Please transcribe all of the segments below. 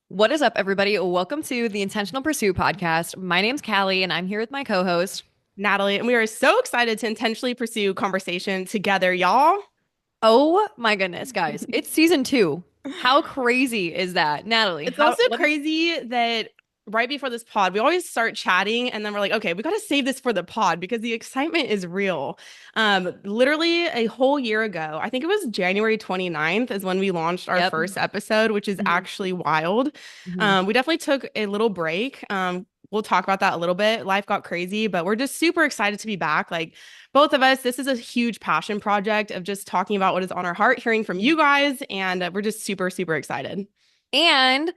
What is up, everybody? Welcome to the Intentional Pursuit podcast. My name's Callie, and I'm here with my co-host. Natalie, and we are so excited to intentionally pursue conversation together, y'all. Oh my goodness, guys. It's season two. How crazy is that? Natalie, It's how also what is crazy that right before this pod, we always start chatting and then we're like, okay, we got to save this for the pod because the excitement is real. Literally a whole year ago, I think it was January 29th is when we launched our Yep. first episode, which is Mhm. actually wild. Mhm. We definitely took a little break. We'll talk about that a little bit. Life got crazy, but we're just super excited to be back. Like both of us, this is a huge passion project of just talking about what is on our heart, hearing from you guys, and we're just super, super excited. And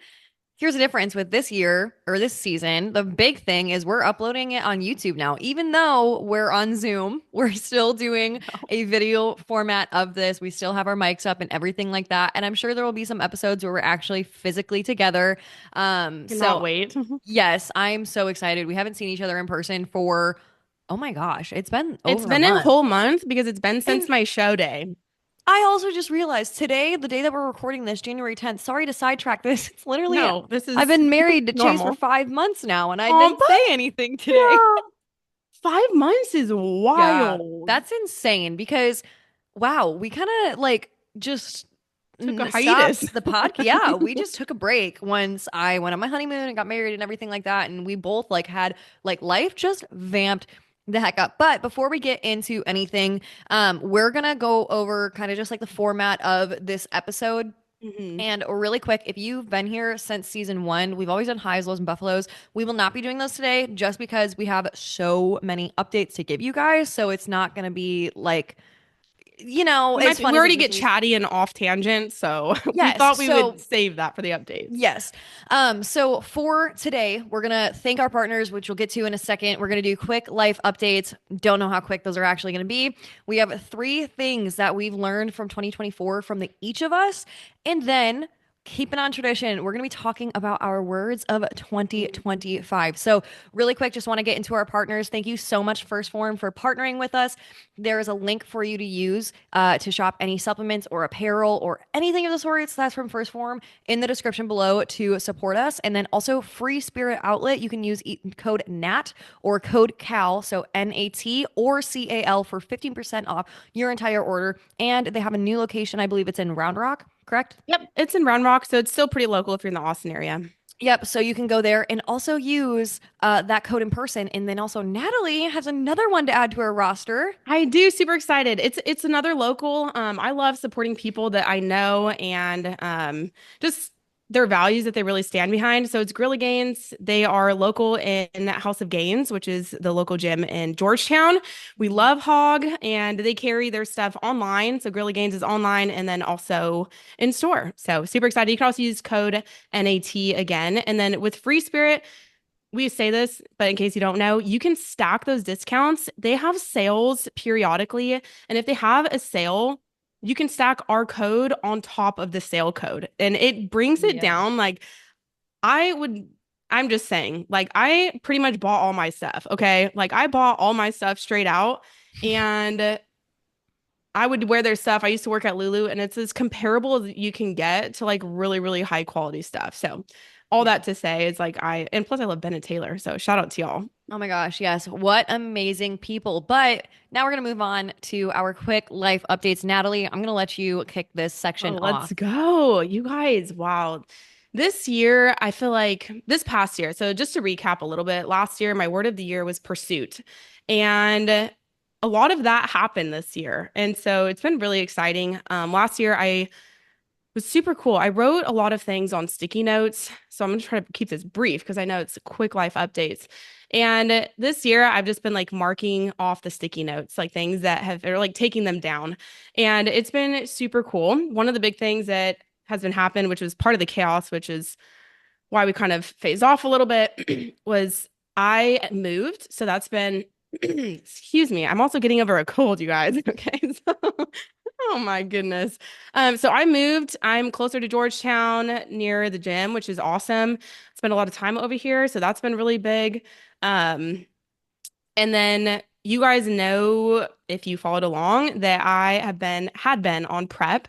here's the difference with this year or this season. The big thing is we're uploading it on YouTube now. Even though we're on Zoom, we're still doing a video format of this. We still have our mics up and everything like that. And I'm sure there will be some episodes where we're actually physically together. Cannot So wait. yes, I'm so excited. We haven't seen each other in person for, oh my gosh, it's been It's over a been a month. whole month because it's been since And my show day. I also just realized today, the day that we're recording this, January 10th, sorry to sidetrack this. It's literally, No, this I've is been married to Chase for normal. 5 months now, and I didn't But say anything today. yeah, 5 months is Yeah, wild. that's insane because, wow, we kind of like just Took a stopped hiatus. the podcast. Yeah, we just took a break once I went on my honeymoon and got married and everything like that. And we both like had like life just vamped the heck up. But before we get into anything, we're gonna go over kind of just like the format of this episode. Mhm. And really quick, if you've been here since season one, we've always done highs, lows, and buffaloes. We will not be doing those today just because we have so many updates to give you guys. So it's not going to be like, as We fun as it already get usually is. chatty and off tangent, so we Yes. thought we would So save that for the updates. yes. So for today, we're gonna thank our partners, which we'll get to in a second. We're gonna do quick life updates. Don't know how quick those are actually gonna be. We have three things that we've learned from 2024 from each of us, and then keeping on tradition, we're going to be talking about our words of 2025. So, really quick, just want to get into our partners. Thank you so much, First Form, for partnering with us. There is a link for you to use to shop any supplements or apparel or anything of the sorts that's from First Form in the description below to support us. And then also, Free Spirit Outlet, you can use code NAT or code CAL, so NAT or CAL for 15% off your entire order. And they have a new location, I believe it's in Round Rock, correct? Yep, it's in Round Rock, so it's still pretty local if you're in the Austin area. Yep. So you can go there and also use that code in person. And then also Natalie has another one to add to her roster. I do, super excited. It's another local. I love supporting people that I know and just their values that they really stand behind. So it's Gorilla Gains. They are local in House of Gains, which is the local gym in Georgetown. We love Hog and they carry their stuff online. So Gorilla Gains is online and then also in store. So super excited. You can also use code NAT again. And then with Free Spirit, we say this, but in case you don't know, you can stack those discounts. They have sales periodically. And if they have a sale, you can stack our code on top of the sale code. And it brings it Yeah. down. Like, I would, I'm just saying, like, I pretty much bought all my stuff. Okay. Like, I bought all my stuff straight out. And I would wear their stuff. I used to work at Lulu, and it's as comparable as you can get to like really, really high quality stuff. So, all Yeah. that to say is like and plus I love Ben and Taylor. So, shout out to y'all. Oh my gosh, yes. What amazing people. But now we're going to move on to our quick life updates. Natalie, I'm going to let you kick this Oh, section let's off. go. You guys, wow. This year, I feel like this past year. So, just to recap a little bit, last year, my word of the year was pursuit. And a lot of that happened this year. And so, it's been really exciting. Last year, I was super cool. I wrote a lot of things on sticky notes. So, I'm going to try to keep this brief because I know it's quick life updates. And this year, I've just been like marking off the sticky notes, like things that have, or like taking them down. And it's been super cool. One of the big things that has been happened, which was part of the chaos, which is why we kind of phased off a little bit, was I moved. So that's been, excuse me, I'm also getting over a cold, you guys. Okay. So, oh my goodness. So I moved. I'm closer to Georgetown near the gym, which is awesome. Spent a lot of time over here. So that's been really big. Um, and then you guys know if you followed along that I had been on prep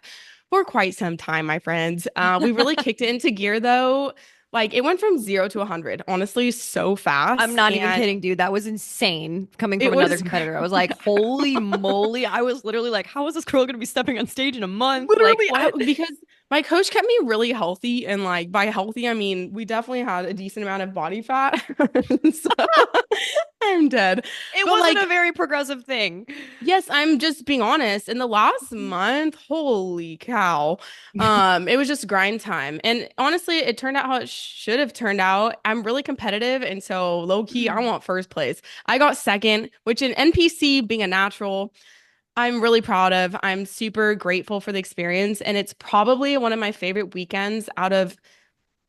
for quite some time, my friends. We really kicked it into gear though. Like it went from 0 to 100, honestly, so I'm fast. not even And kidding, dude. That was insane coming from it another was competitor. I was like, holy moly. I was literally like, how is this girl going to be stepping on stage in a month? Like, literally what? because my coach kept me really healthy. And like by healthy, I mean, we definitely had a decent amount of body fat. So I'm dead. It But wasn't a like, very progressive thing. yes, I'm just being honest. In the last month, holy cow. It was just grind time. And honestly, it turned out how it should have turned out. I'm really competitive, and so low key, I want first place. I got second, which in NPC being a natural, I'm really proud of. I'm super grateful for the experience, and it's probably one of my favorite weekends out of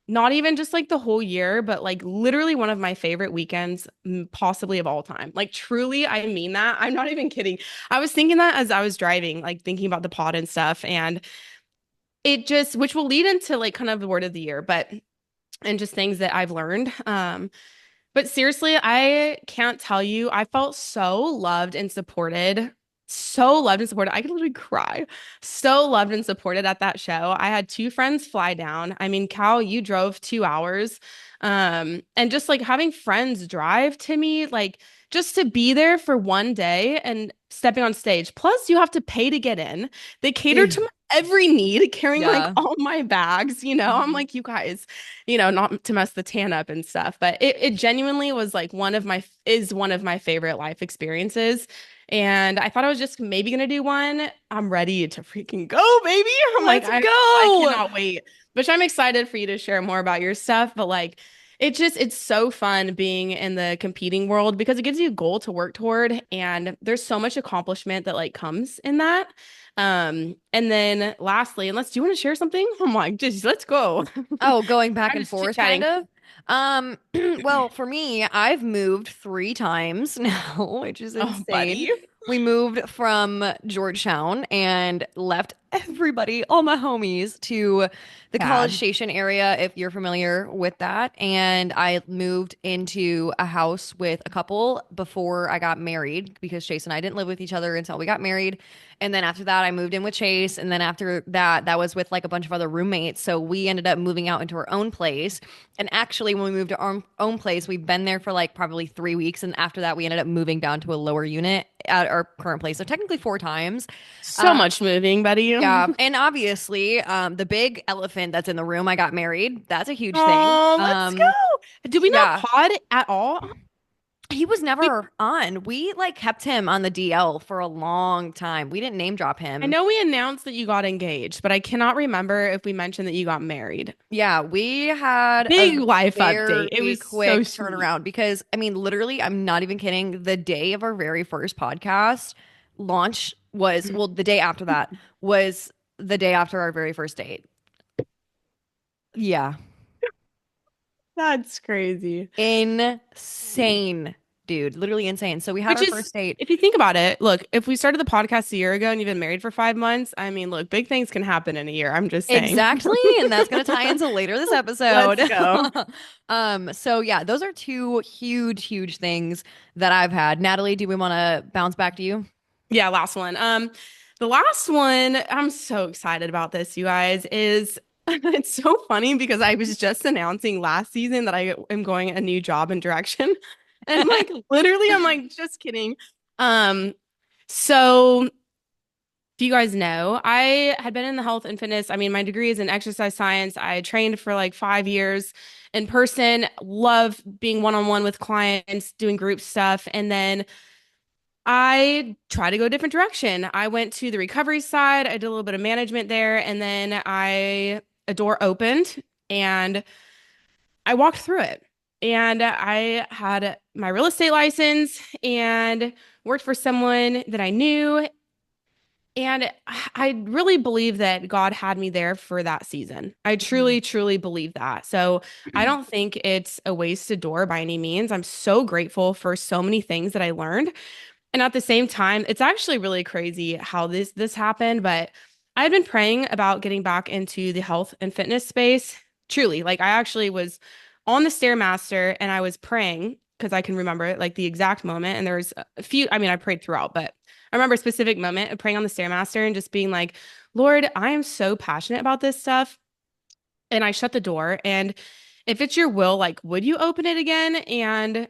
not even just like the whole year, but like literally one of my favorite weekends, possibly of all time. Like, truly, I mean that. I'm not even kidding. I was thinking that as I was driving, like thinking about the pod and stuff. And it just, which will lead into like kind of the word of the year, but, and just things that I've learned. But seriously, I can't tell you. I felt so loved and supported. So loved and supported. I could literally cry. So loved and supported at that show. I had two friends fly down. I mean, Cal, you drove 2 hours. And just like having friends drive to me, like just to be there for one day and stepping on stage. Plus, you have to pay to get in. They cater to Dude. my every need, carrying like Yeah. all my bags, you know. I'm Mhm. like, you guys, not to mess the tan up and stuff, but it genuinely was like one of my favorite life experiences. And I thought I was just maybe gonna do one. I'm ready to freaking go, baby. I'm like, Let's I go. cannot wait. Which I'm excited for you to share more about your stuff, but like it's so fun being in the competing world because it gives you a goal to work toward and there's so much accomplishment that like comes in that. And then lastly, unless do you want to share something? I'm like, just let's go. Oh, going back I'm and just forth, kind chit-chatting. of. Well, for me, I've moved 3 times now, which is Oh, insane. buddy. We moved from Georgetown and left everybody, all my homies, to the College Bad. Station area, if you're familiar with that. And I moved into a house with a couple before I got married because Chase and I didn't live with each other until we got married. And then after that, I moved in with Chase. And then after that, that was with like a bunch of other roommates. So we ended up moving out into our own place. And actually, when we moved to our own place, we've been there for like probably 3 weeks. And after that, we ended up moving down to a lower unit at our current place. So technically 4 times. So Uh, much moving, buddy. yeah. And obviously, the big elephant that's in the room, I got married. That's a huge thing. Oh, let's go. Did we not Yeah. pod at all? He was We never on. We like kept him on the DL for a long time. We didn't name drop I him. know we announced that you got engaged, but I cannot remember if we mentioned that you got married. Yeah, we had Big a life update. It very was so quick sweet. turnaround because I mean, literally, I'm not even kidding. The day of our very first podcast launch was, well, the day after that was the day after our very first date. Yeah, That's crazy. insane, dude. Literally insane. So we had Which our is, first date. if you think about it, look, if we started the podcast a year ago and you've been married for 5 months, I mean, look, big things can happen in a year. I'm just saying. Exactly, and that's going to tie into later this episode. Let's go. So yeah, those are two huge, huge things that I've had. Natalie, do we want to bounce back to you? Yeah, last one. The last one, I'm so excited about this, you guys, is it's so funny because I was just announcing last season that I am going a new job and direction. And like literally, I'm like, just kidding. Um, so if you guys know, I had been in the health and fitness. I mean, my degree is in exercise science. I trained for like 5 years in person, love being one-on-one with clients, doing group stuff. And then I tried to go a different direction. I went to the recovery side. I did a little bit of management there, and then a door opened and I walked through it. And I had my real estate license and worked for someone that I knew. And I really believe that God had me there for that season. I truly, truly believe that. So I don't think it's a wasted door by any means. I'm so grateful for so many things that I learned. And at the same time, it's actually really crazy how this happened, but I had been praying about getting back into the health and fitness space. Truly, like I actually was on the Stairmaster and I was praying because I can remember it like the exact moment. And there was a few, I mean, I prayed throughout, but I remember a specific moment of praying on the Stairmaster and just being like, Lord, I am so passionate about this stuff. And I shut the door. And if it's your will, like, would you open it again? And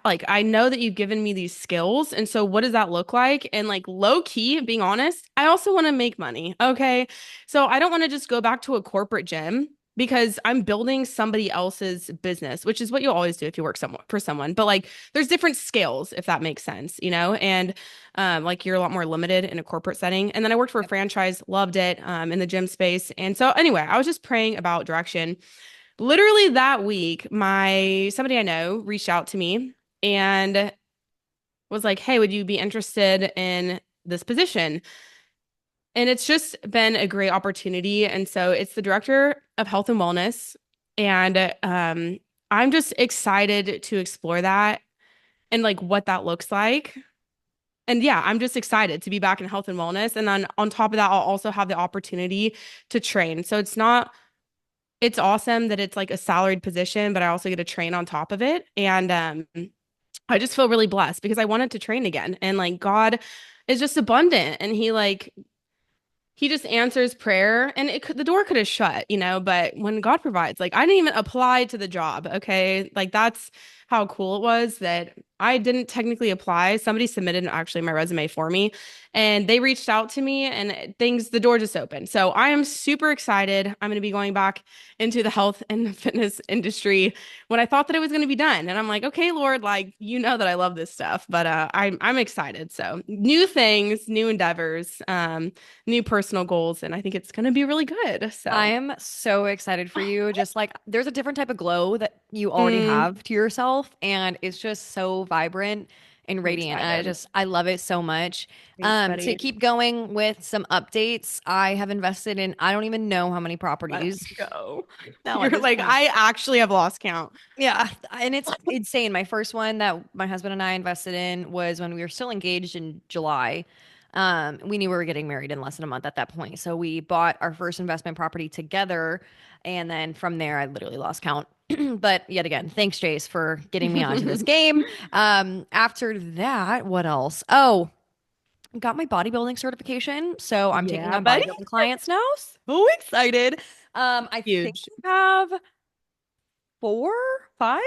like, I know that you've given me these skills. And so what does that look like? And like low key, being honest, I also want to make money. Okay. So I don't want to just go back to a corporate gym because I'm building somebody else's business, which is what you'll always do if you work for someone. But like there's different scales, if that makes sense, And like you're a lot more limited in a corporate setting. And then I worked for a Yep. franchise, loved it, in the gym space. And so anyway, I was just praying about direction. Literally that week, my somebody I know reached out to me and was like, "Hey, would you be interested in this position?" And it's just been a great opportunity. And so it's the director of health and wellness. And I'm just excited to explore that and like what that looks like. And yeah, I'm just excited to be back in health and wellness. And then on top of that, I'll also have the opportunity to train. So it's awesome that it's like a salaried position, but I also get to train on top of it. And I just feel really blessed because I wanted to train again. And like God is just abundant and he just answers prayer and the door could have shut, but when God provides, like I didn't even apply to the job. Okay. Like that's how cool it was that I didn't technically apply. Somebody submitted actually my resume for me and they reached out to me and the door just opened. So I am super excited. I'm going to be going back into the health and fitness industry when I thought that it was going to be done. And I'm like, okay, Lord, like, that I love this stuff, but I'm excited. So new things, new endeavors, new personal goals, and I think it's going to be really good. I So, am so excited for you. Just like there's a different type of glow that you already mm, have to yourself, and it's just so vibrant and I'm radiant. And excited. I love it so much. Thanks, To buddy. keep going with some updates, I have invested in I don't even know how many Let's properties go. now You're at this like, point. I actually have lost count. Yeah, and it's insane. My first one that my husband and I invested in was when we were still engaged in July. We knew we were getting married in less than a month at that point. So we bought our first investment property together. And then from there, I literally lost count. But yet again, thanks, Jace, for getting me onto this game. After that, what else? Oh, got my bodybuilding certification. So I'm taking Yeah, on buddy. bodybuilding clients now. So excited. I think Huge. I have four, five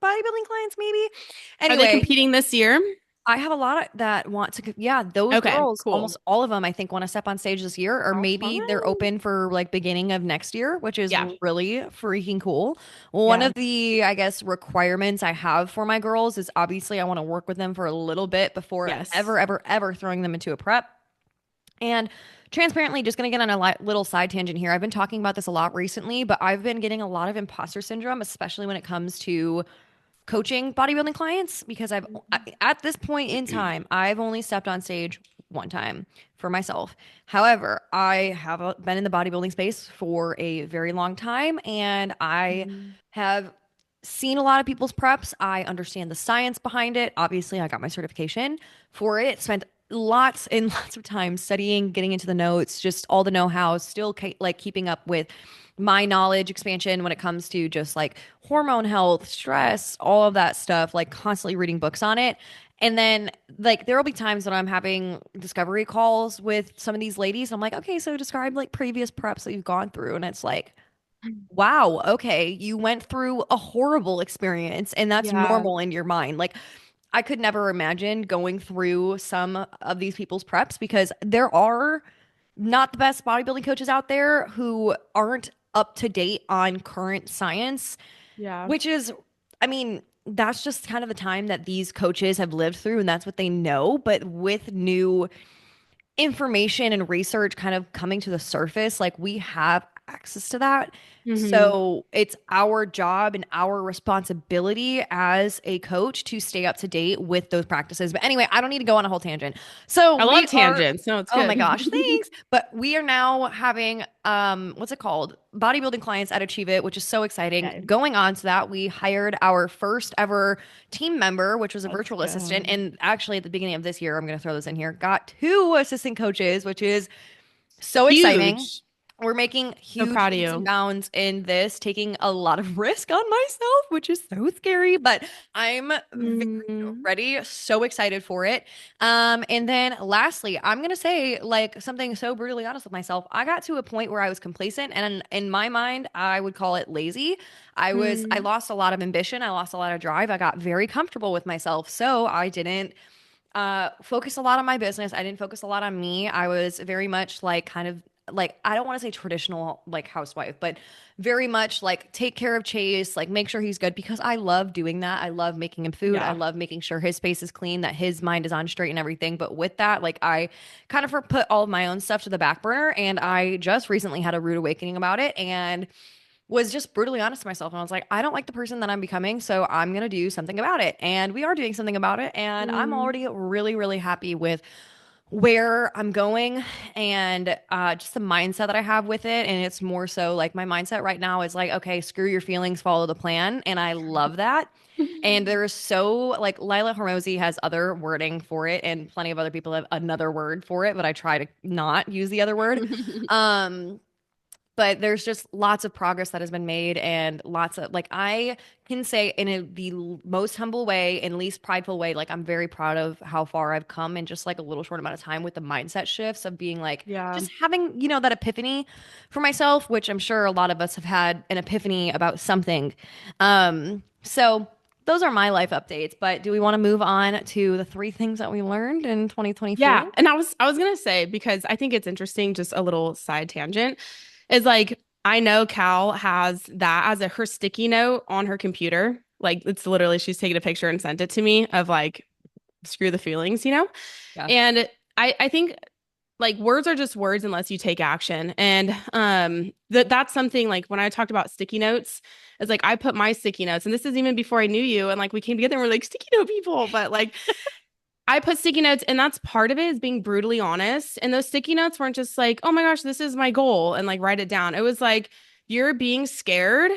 bodybuilding clients, maybe. Are they Anyway, competing this year? I have a lot that want to, yeah, those Okay, girls, cool. almost all of them, I think, want to step on stage this year, or How maybe fun. they're open for like beginning of next year, which is Yeah, really freaking cool. One yeah. of the, I guess, requirements I have for my girls is obviously I want to work with them for a little bit before Yes. ever, ever, ever throwing them into a prep. And transparently, just going to get on a little side tangent here. I've been talking about this a lot recently, but I've been getting a lot of imposter syndrome, especially when it comes to coaching bodybuilding clients because at this point in time, I've only stepped on stage one time for myself. However, I have been in the bodybuilding space for a very long time and I Mhm. have seen a lot of people's preps. I understand the science behind it. Obviously, I got my certification for it. Spent lots and lots of time studying, getting into the notes, just all the know-how, still like keeping up with my knowledge expansion when it comes to just like hormone health, stress, all of that stuff, like constantly reading books on it. And then like there will be times when I'm having discovery calls with some of these ladies. I'm like, okay, so describe like previous preps that you've gone through. And it's like, wow, okay, you went through a horrible experience and that's Yeah. normal in your mind. Like I could never imagine going through some of these people's preps because there are not the best bodybuilding coaches out there who aren't up to date on current science, Yeah. which is, I mean, that's just kind of the time that these coaches have lived through and that's what they know. But with new information and research kind of coming to the surface, like we have access to that. Hmm. So it's our job and our responsibility as a coach to stay up to date with those practices. But anyway, I don't need to go on a whole tangent. So I we love are, tangents. No, it's oh my good. gosh, thanks. But we are now having what's it called? Bodybuilding clients at Achieve It, which is so exciting. Okay. Going on to that, we hired our first ever team member, which was a Let's virtual assistant. go. And actually, at the beginning of this year, I'm going to throw this in here, got two assistant coaches, which is so exciting. Huge. we're making So huge proud of leaps and you. bounds in this, taking a lot of risk on myself, which is so scary, but I'm very Mm, ready, so excited for it. And then lastly, I'm gonna say like something so brutally honest with myself. I got to a point where I was complacent, and in my mind, I would call it lazy. I mm, lost a lot of ambition, I lost a lot of drive. I got very comfortable with myself, so I didn't focus a lot on my business. I didn't focus a lot on me. I was very much like kind of like I don't want to say traditional like housewife, but very much like take care of Chase, like make sure he's good because I love doing that. I love making him food. I yeah. love making sure his space is clean, that his mind is on straight and everything. But with that, like I kind of put all of my own stuff to the back burner, and I just recently had a rude awakening about it and was just brutally honest to myself. And I was like, I don't like the person that I'm becoming, so I'm going to do something about it. And we are doing something about it. And I'm Mm, already really, really happy with where I'm going and just the mindset that I have with it. And it's more so like my mindset right now is like, okay, screw your feelings, follow the plan. And I love that. And there is so like Lila Hormozy has other wording for it, and plenty of other people have another word for it, but I try to not use the other word. Um, but there's just lots of progress that has been made and lots of like I can say in the most humble way and least prideful way, like I'm very proud of how far I've come in just like a little short amount of time with the mindset shifts of being like yeah. just having that epiphany for myself, which I'm sure a lot of us have had an epiphany about something. So those are my life updates, but do we want to move on to the three things that we learned in Yeah. 2024? And I was gonna say, because I think it's interesting, just a little side tangent, is like I know Cal has that as her sticky note on her computer. Like it's literally she's taken a picture and sent it to me of like screw the feelings, you know? Yeah. And I think like words are just words unless you take action. And that's something like when I talked about sticky notes, it's like I put my sticky notes, and this is even before I knew you, and like we came together and we're like sticky note people, but like I put sticky notes, and that's part of it is being brutally honest. And those sticky notes weren't just like, oh my gosh, this is my goal, and like write it down. It was like, you're being scared,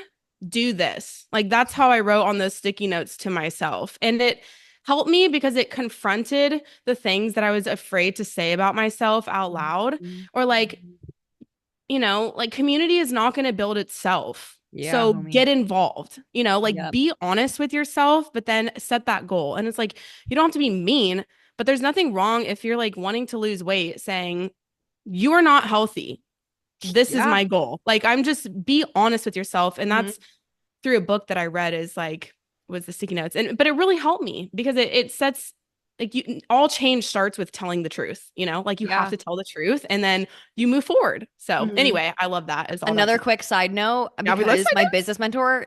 do this. Like that's how I wrote on those sticky notes to myself. And it helped me because it confronted the things that I was afraid to say about myself out loud. Mhm. Or like, like community is not going to build itself. Yeah, So homie. get involved, like Yep. be honest with yourself, but then set that goal. And it's like, you don't have to be mean, but there's nothing wrong if you're like wanting to lose weight, saying, you are not healthy. This is Yeah. my goal. Like, I'm just be honest with yourself. And Mhm. that's through a book that I read is like, was the sticky notes. But it really helped me because it sets like all change starts with telling the truth, like you have Yeah. to tell the truth and then you move forward. So Mhm. anyway, I love that is all that Another to quick side note, yeah, we let's because my business mentor,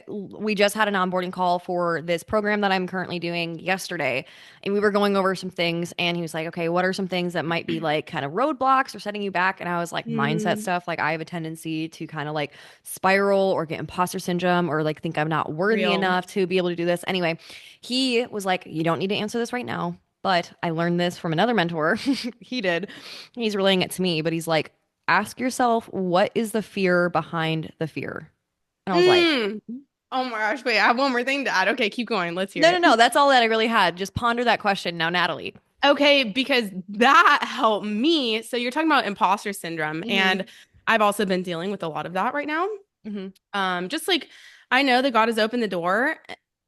we just had an onboarding call for this program that I'm currently doing yesterday, and we were going over some things, and he was like, okay, what are some things that might be like kind of roadblocks or setting you back? And I was like, mindset mm, stuff. Like I have a tendency to kind of like spiral or get imposter syndrome or like think I'm not worthy real. enough to be able to do this. Anyway, he was like, you don't need to answer this right now. But I learned this from another mentor. He did. He's relaying it to me, but he's like, ask yourself, what is the fear behind the fear? And I was like, Mm. Oh my gosh, wait, I have one more thing to add. Okay, keep going. Let's hear no, no, it. no. That's all that I really had. Just ponder that question now, Natalie. Okay, because that helped me. So you're talking about imposter syndrome, Hmm. and I've also been dealing with a lot of that right now. Hmm. Just like I know that God has opened the door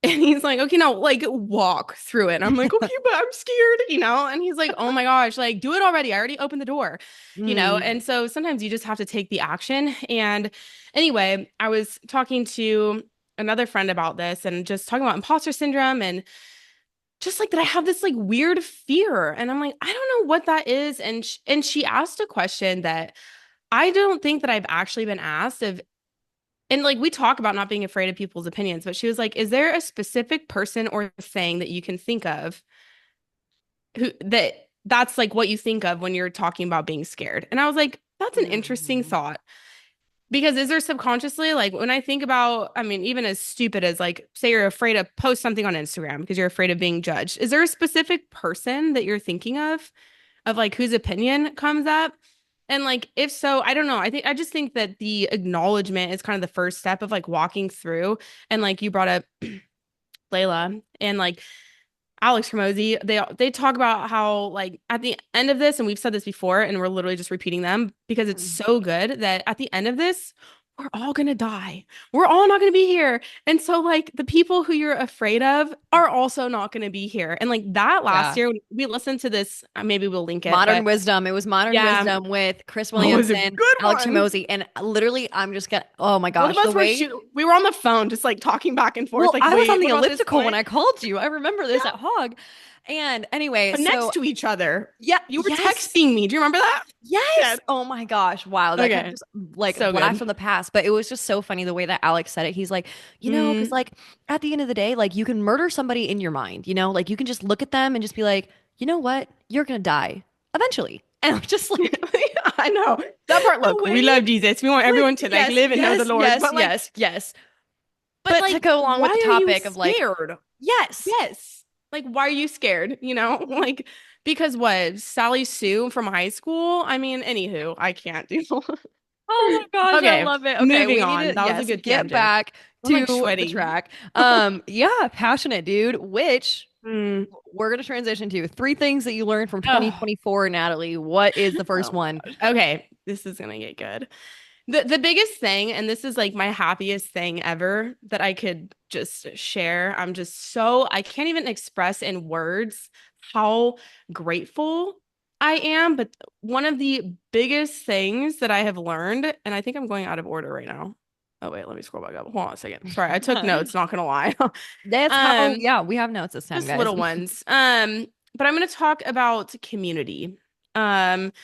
and he's like, okay, now like walk through it. And I'm like, okay, but I'm scared, and he's like, oh my gosh, like do it already. I already opened the door. Mm. And so sometimes you just have to take the action. And anyway, I was talking to another friend about this and just talking about imposter syndrome and just like that I have this like weird fear. And I'm like, I don't know what that is. And she asked a question that I don't think that I've actually been asked of, and like we talk about not being afraid of people's opinions, but she was like, is there a specific person or thing that you can think of that's like what you think of when you're talking about being scared? And I was like, that's an interesting Mm. thought. Because is there subconsciously, like when I think about, I mean, even as stupid as like, say you're afraid to post something on Instagram because you're afraid of being judged, is there a specific person that you're thinking of like whose opinion comes up? And like, if so, I don't know. I just think that the acknowledgement is kind of the first step of like walking through. And like you brought up Layla, and like Alex Hormozy, they talk about how like at the end of this, and we've said this before, and we're literally just repeating them because it's Mm. so good that at the end of this, we're all gonna die. We're all not gonna be here. And so like the people who you're afraid of are also not gonna be here. And like that last Yeah. year, we listened to this, maybe we'll link it, Modern but Wisdom. It was Modern yeah, Wisdom with Chris oh, it was a Williamson, good Alex one. Hormozy, and literally, I'm just gonna. Oh my Both of gosh, the us were way. we were on the phone just like talking back and forth, Well, like, I was on wait, the what about this elliptical when point? I called you. I remember this at Hog, and anyway, But next so to each other. yeah, You were yes. texting me. Do you remember that? Yes. Dead. Oh my gosh. Wow. That kind of Okay. just like So blast good. from the past. But it was just so funny the way that Alex said it. He's like, because Mm. like at the end of the day, like you can murder somebody in your mind, like you can just look at them and just be like, you know what? You're gonna die eventually. And I'm just like I know. That part, the look, we way, love Jesus. We want like, everyone to like yes, live and know the yes, Lord. yes, But like, yes, yes. but But to like, go along why with the are you topic of like, scared? yes. Yes. Like, why are you scared? Like, because what? Sally Sue from high school? I mean, anywho, I can't do. Oh my gosh, I Okay, love it. Okay, moving we need on. to, That was a yes, good get tangent. back I'm like to the sweaty. track. Yeah, passionate dude, which Mm. we're going to transition to three things that you learned from Oh, 2024, Natalie. What is the first oh my one? gosh. Okay, this is gonna get good. The biggest thing, and this is like my happiest thing ever that I could just share. I'm just so I can't even express in words how grateful I am. But one of the biggest things that I have learned, and I think I'm going out of order right now. Oh wait, let me scroll back up. Hold on a second. Sorry, I took notes, not gonna lie. That's how, Um, yeah, we have notes this time, just guys. little ones. But I'm gonna talk about community. Um,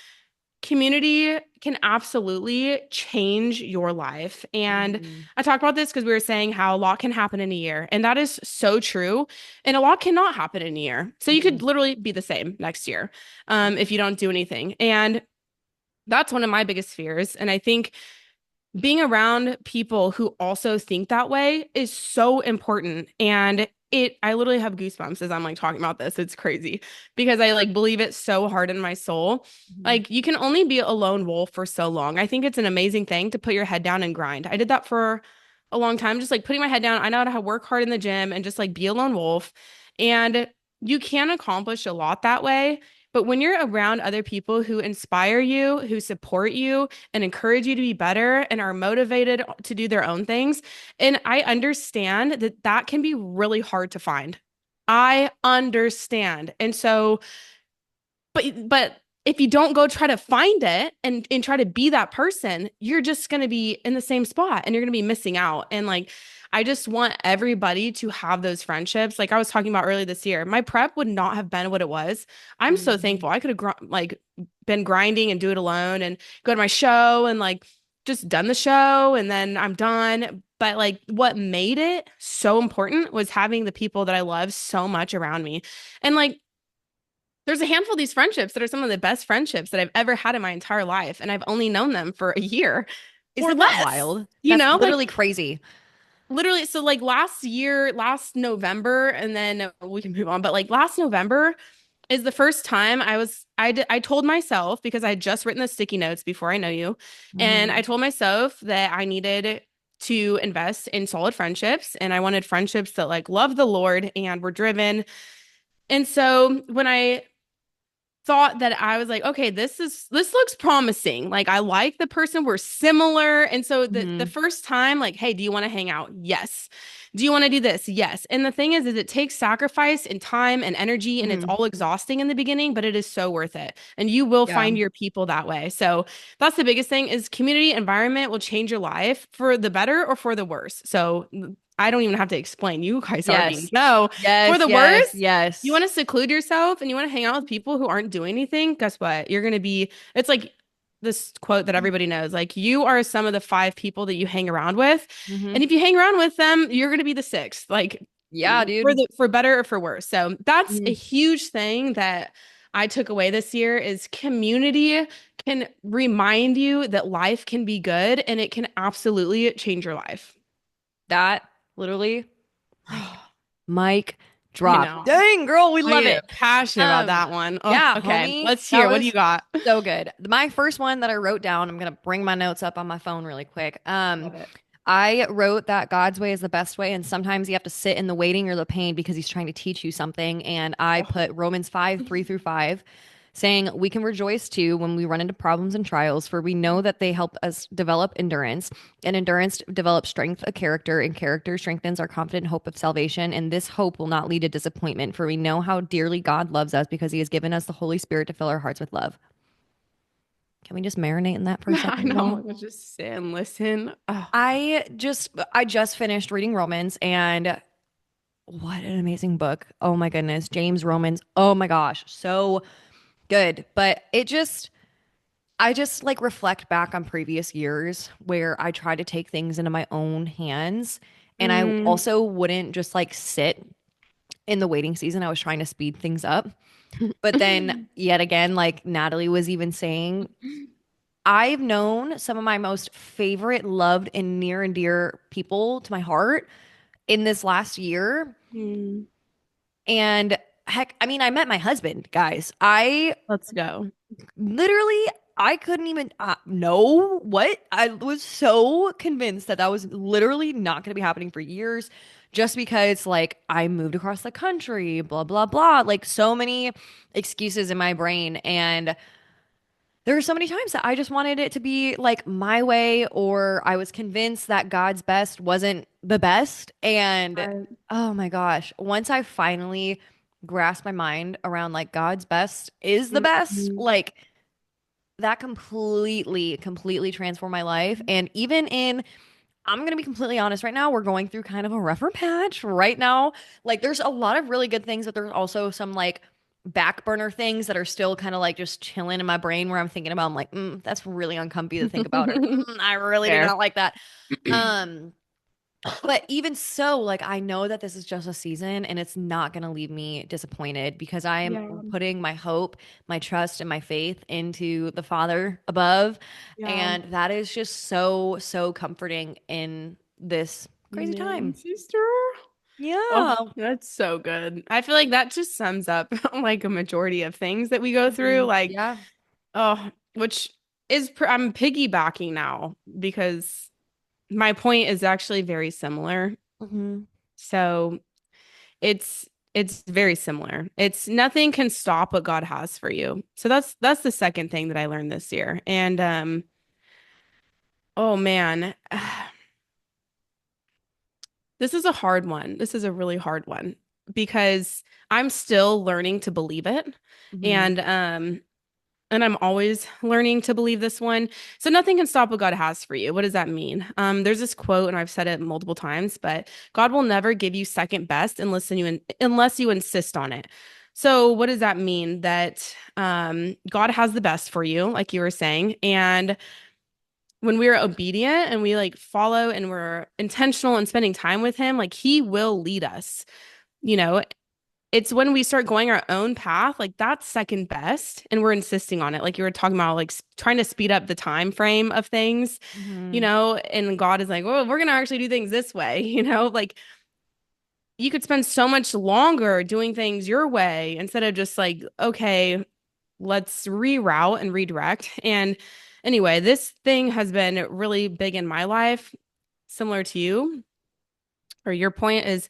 Community can absolutely change your life. And Mhm. I talked about this because we were saying how a lot can happen in a year. And that is so true. And a lot cannot happen in a year. So you could Mhm. literally be the same next year if you don't do anything. And that's one of my biggest fears. And I think being around people who also think that way is so important. And I literally have goosebumps as I'm like talking about this. It's crazy because I like believe it so hard in my soul. Mhm. Like you can only be a lone wolf for so long. I think it's an amazing thing to put your head down and grind. I did that for a long time, just like putting my head down. I know how to work hard in the gym and just like be a lone wolf. And you can accomplish a lot that way. But when you're around other people who inspire you, who support you, and encourage you to be better and are motivated to do their own things. And I understand that that can be really hard to find. I understand. And so, but if you don't go try to find it and try to be that person, you're just going to be in the same spot and you're going to be missing out. And like, I just want everybody to have those friendships. Like I was talking about earlier this year, my prep would not have been what it was. I'm so Mhm. thankful. I could have like been grinding and do it alone and go to my show and like just done the show and then I'm done. But like what made it so important was having the people that I love so much around me. And like there's a handful of these friendships that are some of the best friendships that I've ever had in my entire life. And I've only known them for a year or Isn't that less, wild? That's like literally crazy. literally. So, like last year, last November, and then we can move on, but like last November is the first time I told myself because I had just written the sticky notes before I know you. And I Mhm. told myself that I needed to invest in solid friendships and I wanted friendships that like love the Lord and were driven. And so when I thought that I was like, okay, this looks promising. Like I like the person, we're similar. And so the Mhm. first time, like, hey, do you want to hang out? Yes. Do you want to do this? Yes. And the thing is it takes sacrifice and time and energy, and it's Mhm. all exhausting in the beginning, but it is so worth it. And you will Yeah. find your people that way. So that's the biggest thing is community environment will change your life for the better or for the worse. So I don't even have to explain. You guys already Yes. know. For Yes. the Yes. worst, you Yes. want to seclude yourself and you want to hang out with people who aren't doing anything, guess what? You're going to be, it's like this quote that everybody knows, like you are some of the five people that you hang around with. Mhm. And if you hang around with them, you're going to be the sixth, like Yeah, dude. for better or for worse. So that's a Mhm. huge thing that I took away this year is community can remind you that life can be good and it can absolutely change your life. That literally like mic I drop. know. Dang, girl, we I love get it. passionate about Um, that one. Oh, yeah, okay. homie, Let's that hear. What do you was got? so good. My first one that I wrote down, I'm gonna bring my notes up on my phone really quick. Love it. I wrote that God's way is the best way, and sometimes you have to sit in the waiting or the pain because he's trying to teach you something. And I Oh. put Romans 5, 3 through 5, saying we can rejoice too when we run into problems and trials, for we know that they help us develop endurance, and endurance develops strength of character, and character strengthens our confident hope of salvation. And this hope will not lead to disappointment, for we know how dearly God loves us because he has given us the Holy Spirit to fill our hearts with love. Can we just marinate in that for a I second, know. y'all? I'll just sit and listen. Oh. I just finished reading Romans, and what an amazing book. Oh my goodness. James Romans. Oh my gosh. So good. But I just like reflect back on previous years where I tried to take things into my own hands. And I Mm. also wouldn't just like sit in the waiting season. I was trying to speed things up. But then yet again, like Natalie was even saying, I've known some of my most favorite, loved, and near and dear people to my heart in this last year. Mm. And heck, I mean, I met my husband, guys. I Let's go. literally, I couldn't even know what. I was so convinced that that was literally not going to be happening for years just because, like, I moved across the country, blah, blah, blah. Like, so many excuses in my brain. And there were so many times that I just wanted it to be like my way, or I was convinced that God's best wasn't the best. And Right. oh my gosh, once I finally grasped my mind around like God's best is the best, Mhm. like that completely transformed my life. And even in I'm going to be completely honest right now. We're going through kind of a rougher patch right now. Like, there's a lot of really good things, but there's also some like back burner things that are still kind of like just chilling in my brain where I'm thinking about, I'm like, that's really uncomfy to think about, or I really do Fair. not like that. Um, but even so, like I know that this is just a season and it's not going to leave me disappointed because I am Yeah. putting my hope, my trust, and my faith into the Father above. Yeah. And that is just so comforting in this crazy Amen, time. sister. Oh, Yeah. that's so good. I feel like that just sums up like a majority of things that we go through. Like, Yeah. oh, which is I'm piggybacking now because my point is actually very similar. Hmm. So it's very similar. It's nothing can stop what God has for you. So that's the second thing that I learned this year. And oh man, this is a hard one. This is a really hard one because I'm still learning to believe it. Hmm. And and I'm always learning to believe this one. So nothing can stop what God has for you. What does that mean? There's this quote, and I've said it multiple times, but God will never give you second best unless you insist on it. So what does that mean? That God has the best for you, like you were saying, and when we're obedient and we like follow and we're intentional in spending time with Him, like He will lead us. You know, it's when we start going our own path, like that's second best, and we're insisting on it. Like you were talking about, like trying to speed up the time frame of things, Hmm. and God is like, well, we're gonna actually do things this way, like you could spend so much longer doing things your way instead of just like, okay, let's reroute and redirect. And anyway, this thing has been really big in my life, similar to you, or your point is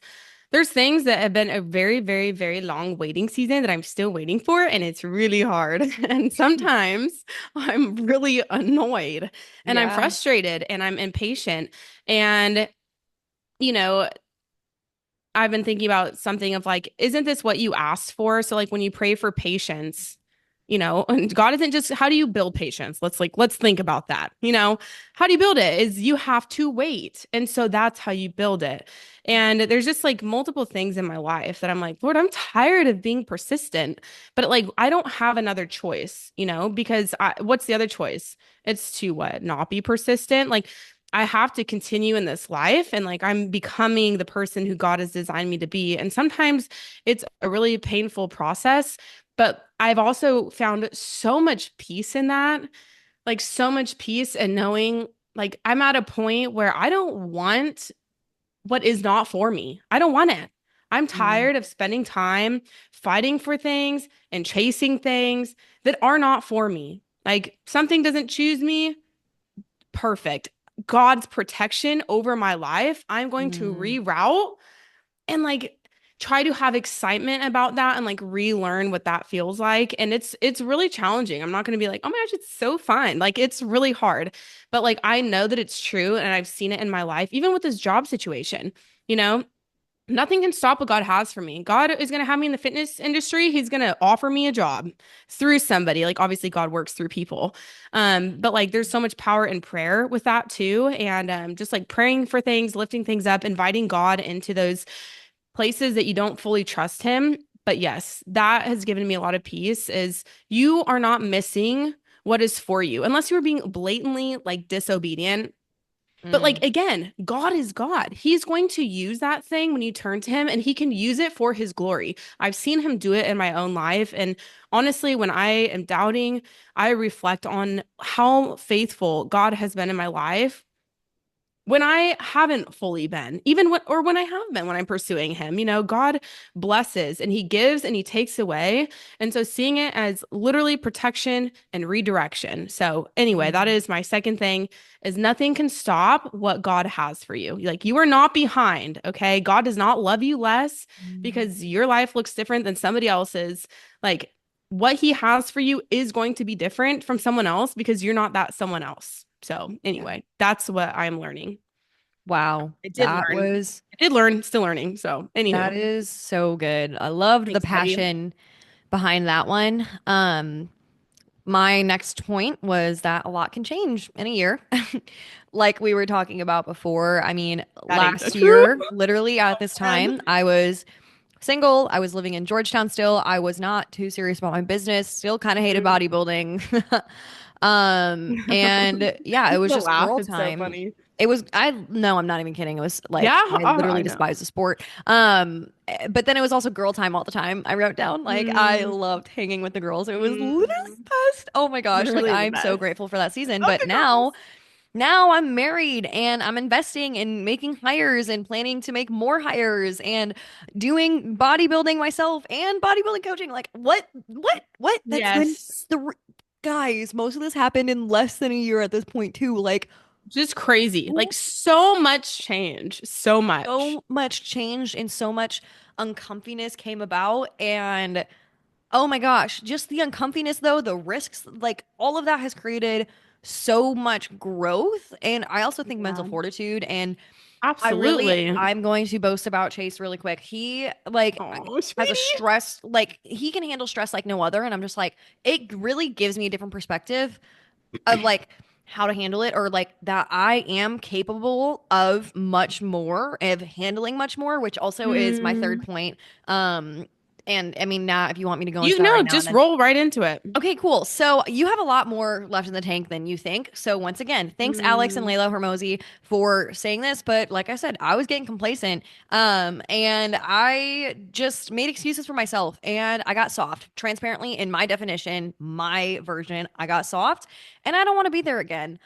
there's things that have been a very, very, very long waiting season that I'm still waiting for, and it's really hard. And sometimes I'm really annoyed and I'm Yeah. frustrated and I'm impatient. And, you know, I've been thinking about something of like, isn't this what you asked for? So, like, when you pray for patience, and God isn't just, how do you build patience? Let's think about that. How do you build it? Is you have to wait. And so that's how you build it. And there's just like multiple things in my life that I'm like, Lord, I'm tired of being persistent, but like, I don't have another choice, because what's the other choice? It's to what? Not be persistent. Like, I have to continue in this life and like I'm becoming the person who God has designed me to be. And sometimes it's a really painful process, but I've also found so much peace in that, like so much peace and knowing like I'm at a point where I don't want what is not for me. I don't want it. I'm Mm. tired of spending time fighting for things and chasing things that are not for me. Like something doesn't choose me, perfect. God's protection over my life, I'm going to Mm, reroute and like try to have excitement about that and like relearn what that feels like. And it's really challenging. I'm not going to be like, "Oh my gosh, it's so fun." Like it's really hard. But like I know that it's true and I've seen it in my life, even with this job situation. You know, nothing can stop what God has for me. God is going to have me in the fitness industry. He's going to offer me a job through somebody. Like obviously God works through people. But like there's so much power in prayer with that too. And just like praying for things, lifting things up, inviting God into those places that you don't fully trust him. But yes, that has given me a lot of peace is you are not missing what is for you unless you are being blatantly like disobedient. But like mm, again, God is God. He's going to use that thing when you turn to him and he can use it for his glory. I've seen him do it in my own life. And honestly, when I am doubting, I reflect on how faithful God has been in my life when I haven't fully been, even when, or when I have been, when I'm pursuing him, God blesses and he gives and he takes away. And so seeing it as literally protection and redirection. So anyway, that mm, is my second thing is nothing can stop what God has for you. Like you are not behind. Okay. God does not love you less mm. because your life looks different than somebody else's. Like what he has for you is going to be different from someone else because you're not that someone else. So Yeah. anyway, that's what I'm learning. Wow. I did That learn. was, I did learn, still learning. So that anywho, is so good. I loved the thanks, buddy. passion behind that one. My next point was that a lot can change in a year. Like we were talking about before. I mean, That ain't so last true. year, literally at this And time, I was single. I was living in Georgetown still. I was not too serious about my business. Still kind of hated bodybuilding. And yeah, it was the just laugh, girl it's so time. funny. It was I no, I'm not even kidding. It was like Yeah, I I literally know. despise the sport. But then it was also girl time all the time. I wrote down like I Mm, loved hanging with the girls. It was literally mm, the best. Oh my gosh, like literally the I'm so best. grateful for that season. Oh, But now congrats. now I'm married and I'm investing in making hires and planning to make more hires and doing bodybuilding myself and bodybuilding coaching. Like what? That's been Yes. guys, most of this happened in less than a year at this point too. Like Just crazy. Like so much change. So much. so much changed and so much uncomfiness came about and oh my gosh, just the uncomfiness though, the risks, like all of that has created so much growth and I also think mental Yeah. fortitude and Absolutely. I'm going to boast about Chase really quick. He like Oh, has a sweetie. stress like he can handle stress like no other and I'm just like it really gives me a different perspective of like how to handle it or like that I am capable of much more of handling much more, which also is my third Mm. point. Um, and I mean, now if you want me to go into You that know, right now, and just then roll right into it. okay, cool. So you have a lot more left in the tank than you think. So once again, thanks Alex and Mm. Layla Hermosi for saying this. But like I said, I was getting complacent. And I just made excuses for myself and I got soft. Transparently, in my definition, my version, I got soft and I don't want to be there again.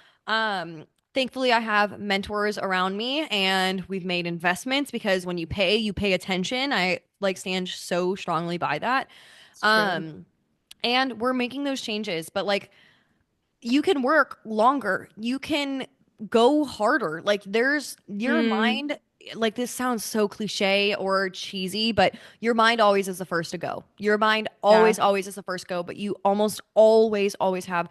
Thankfully, I have mentors around me and we've made investments because when you pay attention. I like stand so strongly by that. It's true. Um, and we're making those changes, but like you can work longer. You can go harder. Like there's your Mm. mind, like this sounds so cliche or cheesy, but your mind always is the first to go. Your mind Yeah. always is the first go, but you almost always have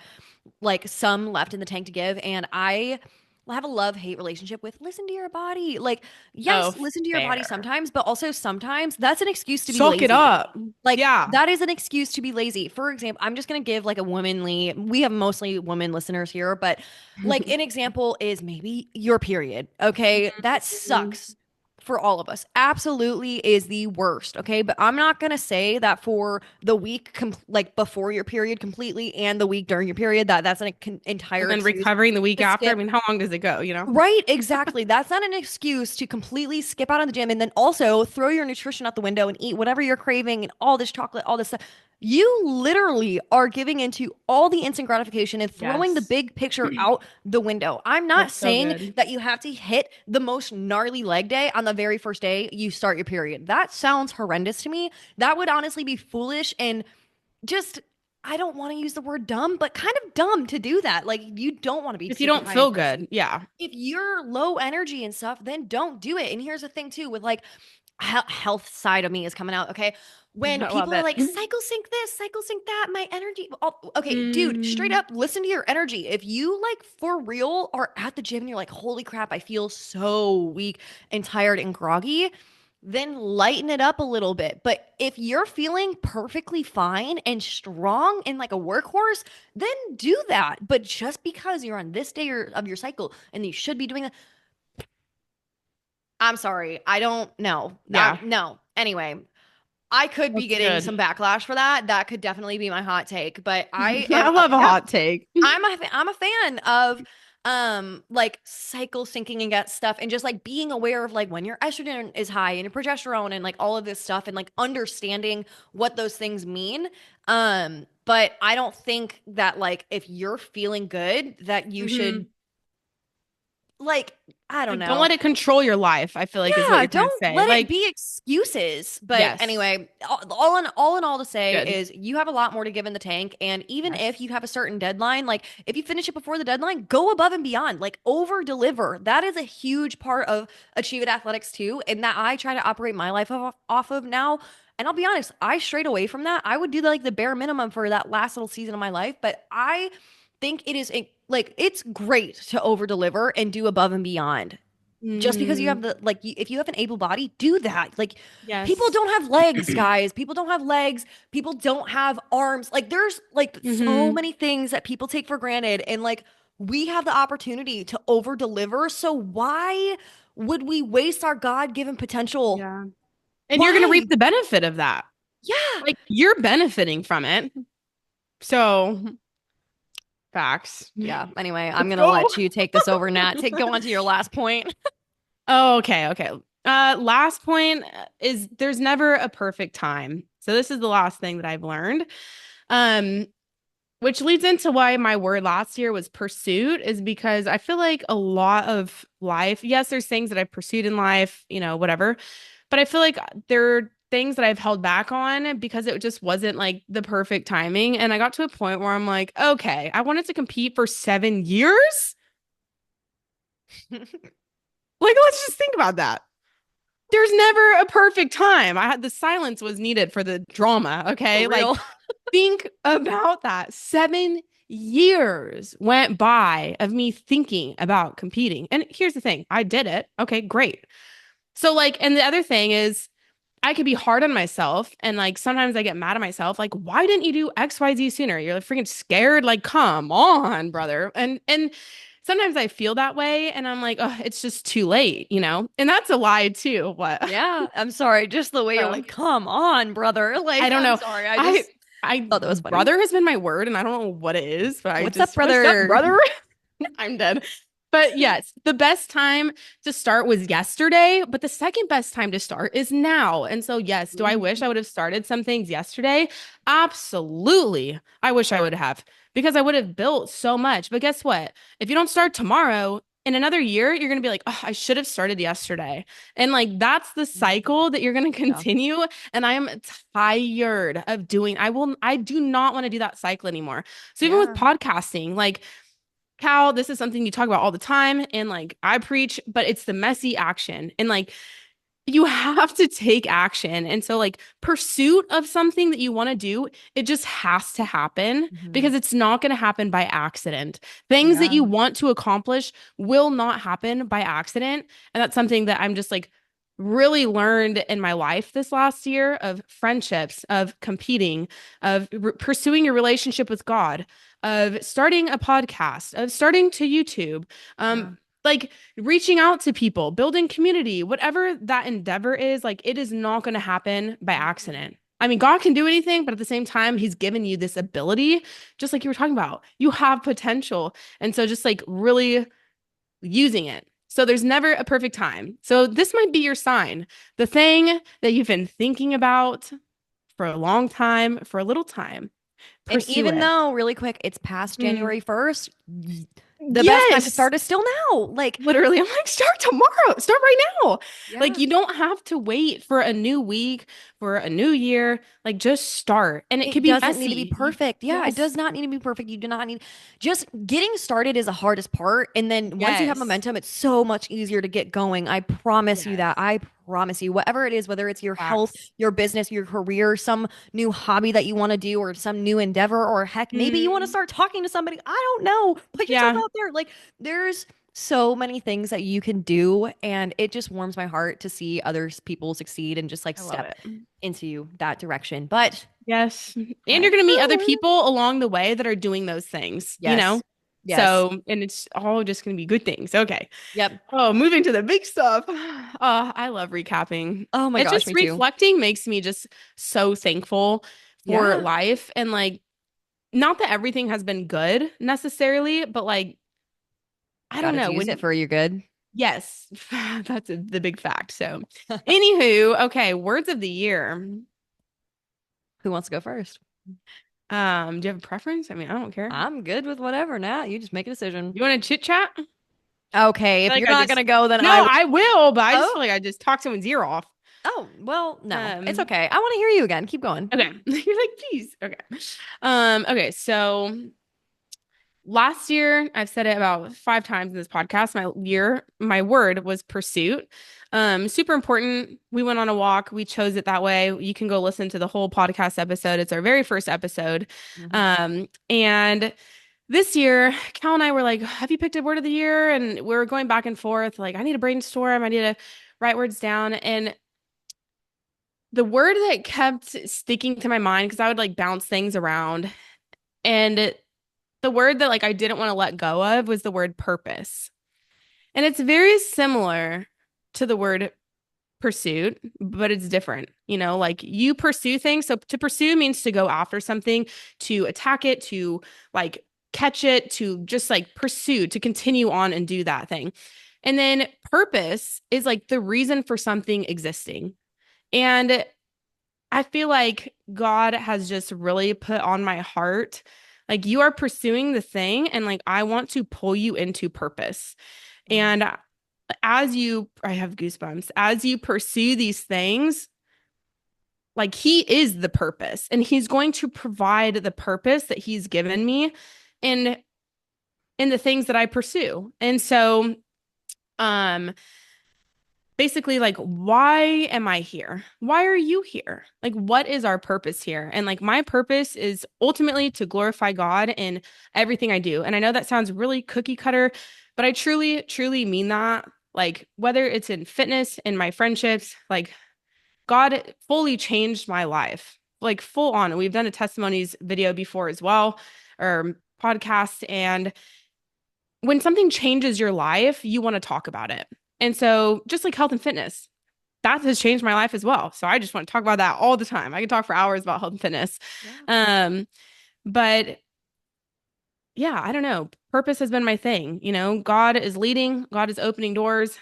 like some left in the tank to give. And I have a love hate relationship with listen to your body. Like, Oh, yes, listen to your body fair. sometimes, but also sometimes that's an excuse to be Suck it lazy. up. Like Yeah. that is an excuse to be lazy. For example, I'm just going to give like a womanly, we have mostly women listeners here, but like an example is maybe your period. Okay. That Mhm. sucks for all of us. Absolutely is the worst. Okay. But I'm not going to say that for the week, like before your period completely and the week during your period, that's an And entire then excuse recovering the week to after. I skip. mean, how long does it go? Right, exactly. That's not an excuse to completely skip out of the gym and then also throw your nutrition out the window and eat whatever you're craving and all this chocolate, all this stuff. You literally are giving into all the instant gratification and throwing the Yes. big picture out the window. I'm not That's so saying good. that you have to hit the most gnarly leg day on the very first day you start your period. That sounds horrendous to me. That would honestly be foolish and just I don't want to use the word dumb, but kind of dumb to do that. Like you don't want to be If you super don't high feel intensity. good. Yeah. If you're low energy and stuff, then don't do it. And here's the thing too with like health side of me is coming out. Okay. When I love people are it. like, cycle sync this, cycle sync that, my energy. Okay, dude, straight Mm, up, listen to your energy. If you like for real are at the gym and you're like, holy crap, I feel so weak and tired and groggy, then lighten it up a little bit. But if you're feeling perfectly fine and strong and like a workhorse, then do that. But just because you're on this day of your cycle and you should be doing that, I'm sorry. I don't know. yeah. No. Anyway, I could be That's getting good. some backlash for that. That could definitely be my hot take, but I am I love a yeah, hot take. I'm a fan of like cycle syncing and get stuff and just like being aware of like when your estrogen is high and your progesterone and like all of this stuff and like understanding what those things mean. But I don't think that like if you're feeling good that you Hmm. should like I don't Like, don't know. let it control your life, I feel like is what Yeah, you're trying to don't say. let it Like, be excuses. But yes. anyway, all in all to say Good. is you have a lot more to give in the tank. And even if Yes. you have a certain deadline, like if you finish it before the deadline, go above and beyond, like over deliver. That is a huge part of Achieve It Athletics too. And that I try to operate my life off of now. And I'll be honest, I strayed away from that. I would do like the bare minimum for that last little season of my life, but I think it is like it's great to over deliver and do above and beyond just because you have Hmm. the like if you have an able body do that like people Yes. don't have legs guys people don't have legs people don't have arms like there's like so Hmm. many things that people take for granted and like we have the opportunity to over deliver so why would we waste our god-given potential Yeah. And you're going to reap why the benefit of that. yeah Like, you're benefiting from it. So, facts. yeah anyway I'm Let's gonna go. let you take this over Nat to go on to your last point. Oh, okay, okay. Last point is there's never a perfect time. So this is the last thing that I've learned. Um, which leads into why my word last year was pursuit, is because I feel like a lot of life, yes, there's things that I've pursued in life, whatever, but I feel like there are things that I've held back on because it just wasn't like the perfect timing. And I got to a point where I'm like, okay, I wanted to compete for 7 years. Like, let's just think about that. There's never a perfect time. I had the silence was needed for the drama. For Okay. Like, real. think about that. 7 years went by of me thinking about competing. And here's the thing, I did it. Okay, great. So, like, and the other thing is, I could be hard on myself. And like, sometimes I get mad at myself. Like, why didn't you do XYZ sooner? You're like freaking scared. Like, come on, brother. And sometimes I feel that way. And I'm like, oh, it's just too late. And that's a lie too. What? Yeah, I'm sorry. Just the way you're Uh, like, come on, brother. I Like, don't I'm know. sorry. I I Thought that was funny. brother has been my word, and I don't know what it is, but I What's up, just what's up, brother? brother? I'm dead. But yes, the best time to start was yesterday, but the second best time to start is now. And so, yes, do I wish Mhm. I would have started some things yesterday? Absolutely. I wish I would have because I would have built so much. But guess what? If you don't start tomorrow, in another year, you're going to be like, oh, I should have started yesterday. And like, that's the cycle that you're going to Yeah. continue. And I am tired of I do not want to do that cycle anymore. So even with Yeah. podcasting, like, Cal, this is something you talk about all the time. And like, I preach, but it's the messy action. And like, you have to take action. And so, like, pursuit of something that you want to do, it just has to happen Mhm. because it's not going to happen by accident. Things that Yeah. you want to accomplish will not happen by accident. And that's something that I'm just like really learned in my life this last year of friendships, of competing, of pursuing your relationship with God, of starting a podcast, of starting to YouTube. Yeah. Like reaching out to people, building community, whatever that endeavor is, like it is not going to happen by Mhm. accident. I mean, God can do anything, but at the same time, He's given you this ability, just like you were talking about. You have potential. And so just like really using it. So there's never a perfect time. So this might be your sign. The thing that you've been thinking about for a long time, for a little time, And pursue even it. though, really quick, it's past Mm. January 1st, The best time to Yes. start is still now. Like, Literally, I'm like, start tomorrow. Start right now. Like, yeah. you don't have to wait for a new week, for a new year. Like, just start. And it It could be doesn't need to be messy. perfect. Yeah, it Yes. does not need to be perfect. You do not need just getting started is the hardest part. And then once you have Yes. momentum, it's so much easier to get going. I promise you that. Yes. I promise you, whatever it is, whether it's your health, Facts. your business, your career, some new hobby that you want to do, or some new endeavor, or heck, maybe you want to Mm, start talking to somebody. I don't know. Put yourself yeah, out there. Like, there's so many things that you can do. And it just warms my heart to see others people succeed and just like I love step it. into that direction. But Yes. And you're I going to meet other know. people along the way that are doing those things, you know? Yes. Yes. So, and it's all just going to be good things. Okay. Yep. Oh, moving to the big stuff. I love recapping. Oh my It's gosh, just me too. reflecting makes me just so thankful for Yeah. life. And like, not that everything has been good necessarily, but like, I don't God has know. used it When, for your good. yes, that's the big fact. So, anywho, okay, words of the year. Who wants to go first? Do you have a preference? I mean, I don't care. I'm good with whatever now. You just make a decision. You want to chit chat? I Okay, if feel like you're I not just, gonna go, then I no, will. I will, but I just Oh, feel like I just talked someone's ear off. oh, well, no, it's Um, okay. I want to hear you again. Keep going. okay. You're like, geez. Okay. Okay. So last year, I've said it about 5 times in this podcast. My word was pursuit. Super important. We went on a walk. We chose it that way. You can go listen to the whole podcast episode. It's our very first episode. Mhm. And this year, Cal and I were like, have you picked a word of the year? And we were going back and forth. Like, I need to brainstorm. I need to write words down. And the word that kept sticking to my mind, because I would like bounce things around. And the word that like I didn't want to let go of was the word purpose. And it's very similar to the word pursuit, but it's different. You know, like you pursue things. So to pursue means to go after something, to attack it, to like catch it, to just like pursue, to continue on and do that thing. And then purpose is like the reason for something existing. And I feel like God has just really put on my heart, like you are pursuing the thing, and like I want to pull you into purpose. Mhm. And I have goosebumps, as you pursue these things, like He is the purpose, and He's going to provide the purpose that He's given me in the things that I pursue. And so, um, basically like why am I here? Why are you here? Like what is our purpose here? And like my purpose is ultimately to glorify God in everything I do. And I know that sounds really cookie cutter, but I truly mean that. Like whether it's in fitness, in my friendships, like God fully changed my life. Like full on. We've done a testimonies video before as well, or podcast. And when something changes your life, you want to talk about it. And so, just like health and fitness, that has changed my life as well. So, I just want to talk about that all the time. I can talk for hours about health and fitness. Yeah. Um, but yeah, I don't know. Purpose has been my thing. You know, God is leading, God is opening doors.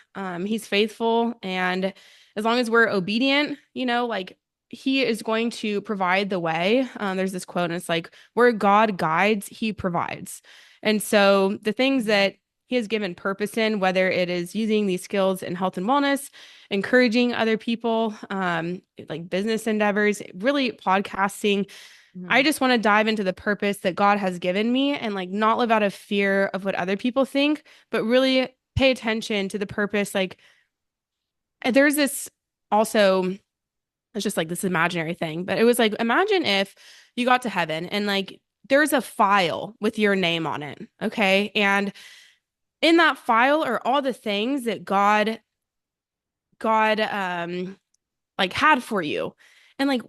He's faithful. And as long as we're obedient, you know, like He is going to provide the way. There's this quote, and it's like, where God guides, He provides. And so the things Mhm. that He has given purpose in, whether it is using these skills in health and wellness, encouraging other people, like business endeavors, really podcasting, I Mhm. just want to dive into the purpose that God has given me and like not live out of fear of what other people think, but really pay attention to the purpose. Like there's this also, it's just like this imaginary thing, but it was like, imagine if you got to heaven and like there's a file with your name on it. Okay. And in that file are all the things that God like had for you. And like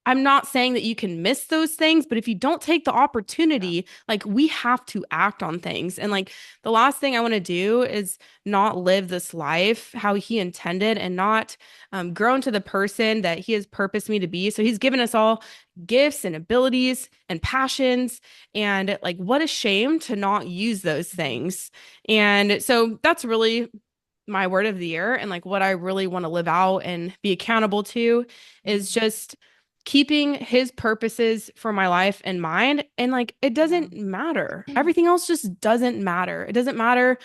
I'm not saying that you can miss those things, but if you don't take the Yeah. opportunity, like we have to act on things. And like the last thing I want to do is not live this life how He intended and not grow into the person that He has purposed me to be. So He's given us all gifts and abilities and passions. And like, what a shame to not use those Mhm. things. And so that's really my word of the year. And like what I really want to live out and be accountable to is Mhm. just keeping his purposes for my life in mind. And like, it Yeah. doesn't matter. Everything else just doesn't matter. It doesn't matter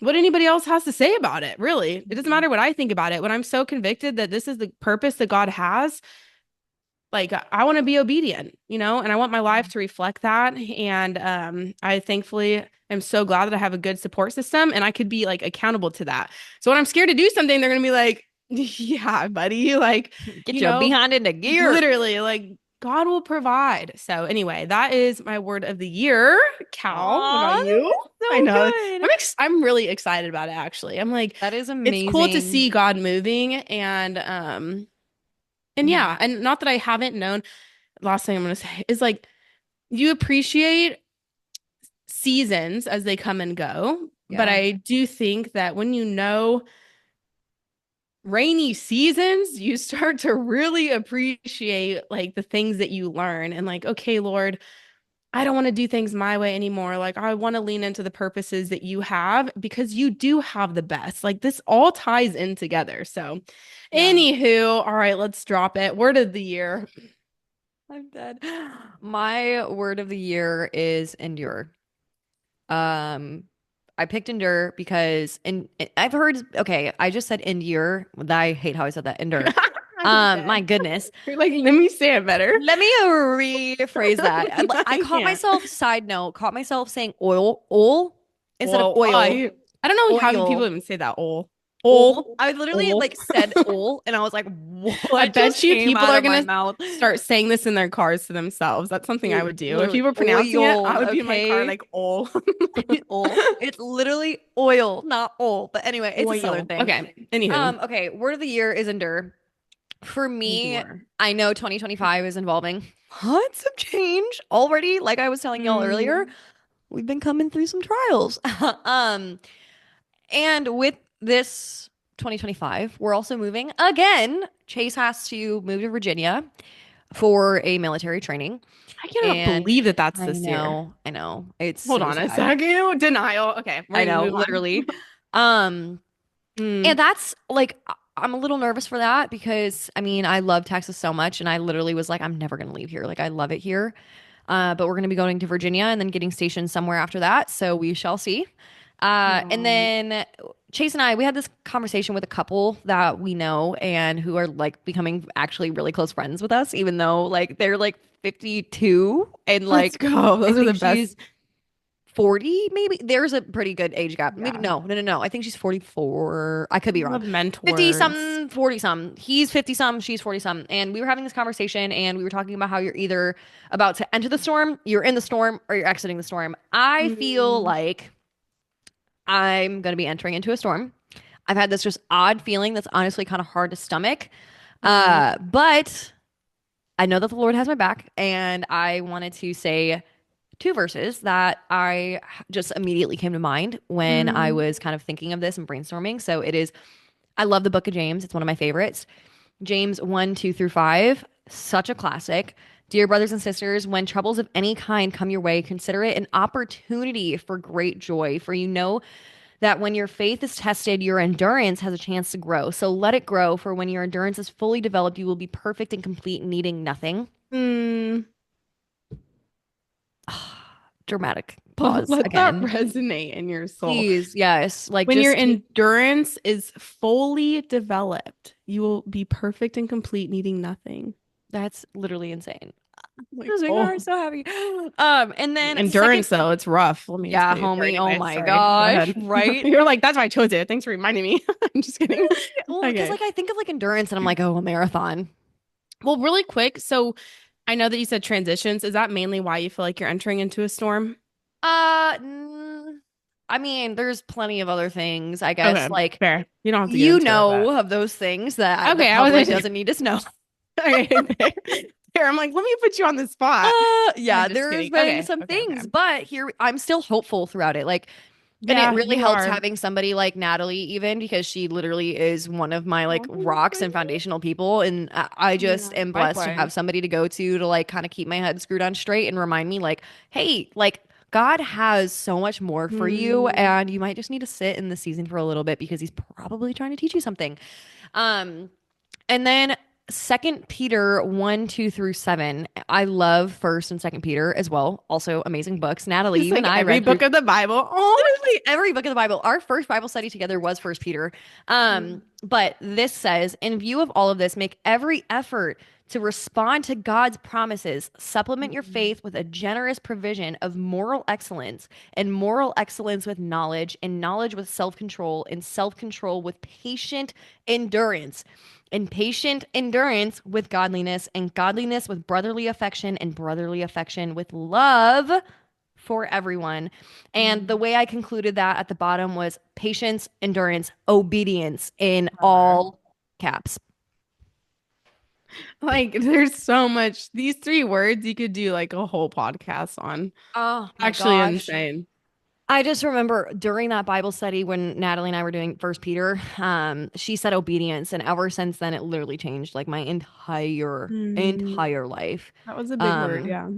what anybody else has to say about it, really. It doesn't Mhm. matter what I think about it. When I'm so convicted that this is the purpose that God has, like I want to be obedient, and I want my life to reflect that. And I thankfully am so glad that I have a good support system and I could be like accountable to that. So when I'm scared to do something, they're gonna be like, yeah, buddy, like, Get you your know, behind into gear. literally, like God will provide. So anyway, that is my word of the year. Cal, what about Aw, you? I so know. good. I'm really excited about it actually. I'm like, That is it's cool to amazing. see God moving and Mhm. yeah, and not that I haven't known, last thing I'm gonna say is like you appreciate seasons as they come and go, but Yeah. I do think that when you know rainy seasons, you start to really appreciate like the things that you learn and like, okay, Lord, I don't want to do things my way anymore. Like, I want to lean into the purposes that you have because you do have the best. Like, this all ties in together. So, Yeah. anywho, all right, let's drop it. Word of the year. I'm dead. My word of the year is endure. Um, I picked endure because and I've heard okay, I just said endure. I hate how I said that. Endure. I'm My dead. goodness. You're like, let me say it better. Let me rephrase that. I I caught can't. myself, side note, caught myself saying oil instead of Well, oil. I don't know how people Oil. even say that. Oil. Ol, I literally ol. like said oil and I was like, I what bet just you came people out are of my gonna mouth? start saying this in their cars to themselves. That's something I would do. If Literally you were pronouncing it, I oil, would be in my car okay? like ol. Oil. It's literally oil, not oil. But anyway, it's a southern Oil. thing. Okay. Anywho, Okay, word of the year is endure. For me, endure. I know 2025 is involving lots of change already. Like I was telling y'all earlier, Mm, we've been coming through some trials. Um, and with this 2025, we're also moving again. Chase has to move to Virginia for a military training. I cannot And believe that that's I this year. know, I know. It's Hold so on a sad. second. Denial. Okay, we're I gonna know, move on. literally. Um, Mm, and that's like I'm a little nervous for that because I mean, I love Texas so much and I literally was like I'm never going to leave here. Like I love it here. But we're going to be going to Virginia and then getting stationed somewhere after that, so we shall see. And no. then Chase and I, we had this conversation with a couple that we know and who are like becoming actually really close friends with us, even though like they're like 52 and Let's like go. I Those are the think best. she's 40 maybe. There's a pretty good age gap. Maybe Yeah. no. I think she's 44. I could I be wrong. love 50 mentors. something, 40 something. He's 50 something, she's 40 something. And we were having this conversation and we were talking about how you're either about to enter the storm, you're in the storm, or you're exiting the storm. I feel Mm, like I'm going to be entering into a storm. I've had this just odd feeling that's honestly kind of hard to stomach. mm, But I know that the Lord has my back and I wanted to say two verses that I just immediately came to mind when I mm. was kind of thinking of this and brainstorming. So it is, I love the book of James. It's one of my favorites. James 1, 2 through 5, such a classic. Dear brothers and sisters, when troubles of any kind come your way, consider it an opportunity for great joy. For you know that when your faith is tested, your endurance has a chance to grow. So let it grow, for when your endurance is fully developed, you will be perfect and complete, needing nothing. Mm. Dramatic pause Let that again. resonate in your soul. Please, yes. Like When your just take endurance is fully developed, you will be perfect and complete, needing nothing. that's literally insane. Like, This makes my oh, heart so happy. And then second, endurance though, it's rough. Let me yeah, tell you. Sorry, homie. Oh anyway, my sorry. Go gosh, ahead. right? You're like, that's why I chose it. Thanks for reminding me. I'm just kidding. Well, because Okay. like I think of like endurance and I'm like, oh, a marathon. Well, really quick. So I know that you said transitions. Is that mainly why you feel like you're entering into a storm? Uh, mm, I mean, there's plenty of other things, I guess. Okay, Like fair. You don't have to get you into it, but know of those things that the okay, I public wasn't. doesn't need to know. Okay, fair. Fair. I'm like, let me put you on the spot. Yeah, I'm just there's kidding. been Okay, some okay, okay. things, but here I'm still hopeful throughout it. Like, and it Yeah, really you helps are. having somebody like Natalie, even because she literally is one of my like Oh my rocks and goodness. foundational people. And I just Yeah, am blessed to likewise. have somebody to go to like kind of keep my head screwed on straight and remind me, like, hey, like, God has so much more for you, Hmm. and you might just need to sit in the season for a little bit because he's probably trying to teach you something. Um, and then Second Peter 1, 2 through 7. I love First and Second Peter as well. Also amazing books. Natalie, Just you and like I every read through book of the Bible. Oh, literally every book of the Bible. Our first Bible study together was First Peter. But this says, in view of all of this, make every effort to respond to God's promises. Supplement your mm-mm. faith with a generous provision of moral excellence, and moral excellence with knowledge, and knowledge with self-control, and self-control with patient endurance. And patient endurance with godliness, and godliness with brotherly affection, and brotherly affection with love for everyone. And the Mm. way I concluded that at the bottom was patience, endurance, obedience in Brother. all caps. Like, there's so much. These three words you could do like a whole podcast on. Oh my Actually gosh. insane. I just remember during that Bible study when Natalie and I were doing First Peter, she said obedience, and ever since then it literally changed like my Mm, entire life. that was a big word. Um, Yeah.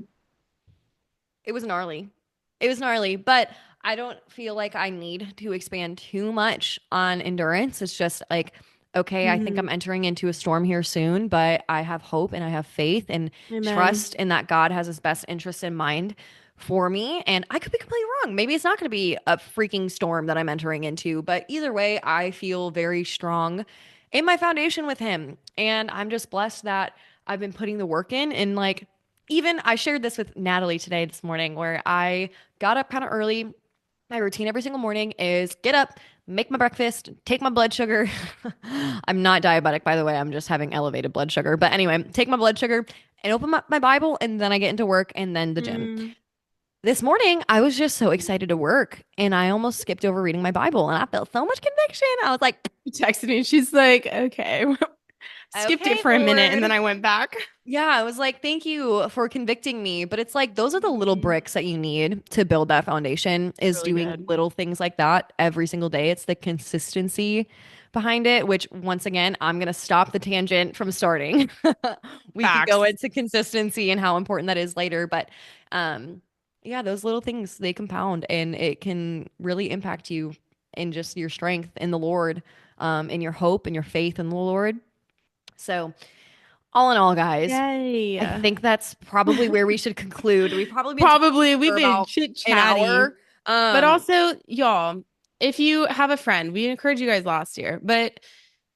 It was gnarly. It was gnarly, but I don't feel like I need to expand too much on endurance. It's just like, okay, I think Hmm. I'm entering into a storm here soon, but I have hope and I have faith and Amen. trust in that God has his best interest in mind for me. And I could be completely wrong. Maybe it's not going to be a freaking storm that I'm entering into, but either way, I feel very strong in my foundation with him. And I'm just blessed that I've been putting the work in and like, even I shared this with Natalie today this morning where I got up kind of early. My routine every single morning is get up, make my breakfast, take my blood sugar. I'm not diabetic, by the way. I'm just having elevated blood sugar. But anyway, take my blood sugar and open my Bible, and then I get into work and then the gym. Mm. This morning, I was just so excited to work and I almost skipped over reading my Bible and I felt so much conviction. I was like, She texted me. She's like, okay. Skipped it okay, for a minute and then Lord. I went back. Yeah, I was like, thank you for convicting me. But it's like those are the little Mhm. bricks that you need to build that foundation is Really doing good. little things like that every single day. It's the consistency behind it, which once again, I'm gonna stop the tangent from starting. We could go Facts. into consistency and how important that is later, but um yeah, those little things they compound and it can really impact you in just your strength in the Lord, in your hope and your faith in the Lord. So all in all, guys, Yay. I think that's probably where we should conclude. We've probably been talking Probably we've for been about chit an chatty. hour. But also, y'all, if you have a friend, we encouraged you guys last year, but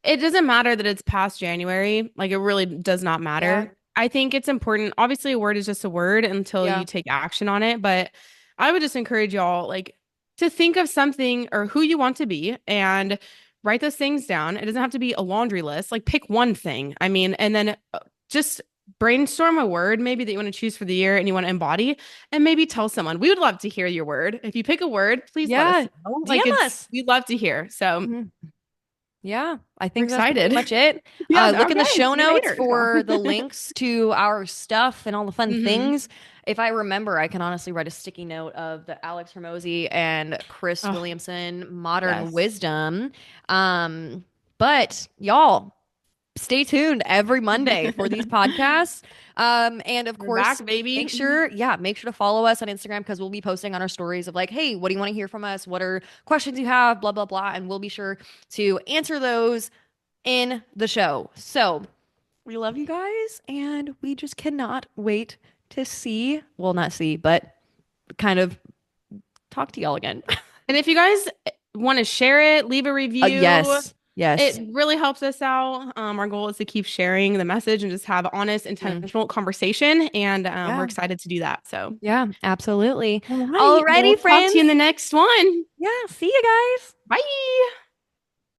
it doesn't matter that it's past January. Like, it really does not Yeah, matter. I think it's important. Obviously, a word is just a word until you yeah, take action on it. But I would just encourage y'all, like, to think of something or who you want to be and write those things down. It doesn't have to be a laundry list. Like, pick one thing. I mean, and then just brainstorm a word maybe that you want to choose for the year and you want to embody and maybe tell someone. We would love to hear your word. If you pick a word, please let us yeah. know. Like, DM it's us. we'd love to hear. So Mhm. Yeah, I we're think that's pretty excited. much it. Yeah, Look in the okay. show See you notes later. No. for the links to our stuff and all the fun Hmm. things. If I remember, I can honestly write a sticky note of the Alex Hermosi and Chris Oh, Williamson Modern yes. Wisdom. Um, but y'all, stay tuned every Monday for these podcasts. And of We're course, back, baby. make sure to follow us on Instagram because we'll be posting on our stories of like, hey, what do you want to hear from us? What are questions you have? Blah, blah, blah. And we'll be sure to answer those in the show. So we love you guys, and we just cannot wait to see, well, not see, but kind of talk to y'all again. And if you guys want to share it, leave a review. Yes. Yes. It really helps us out. Our goal is to keep sharing the message and just have honest, Mm. intentional conversation. And we're Yeah. excited to do that. So, Yeah, absolutely. all right. We'll Alrighty, talk to you in friends. the next one. Yeah, see you guys. Bye.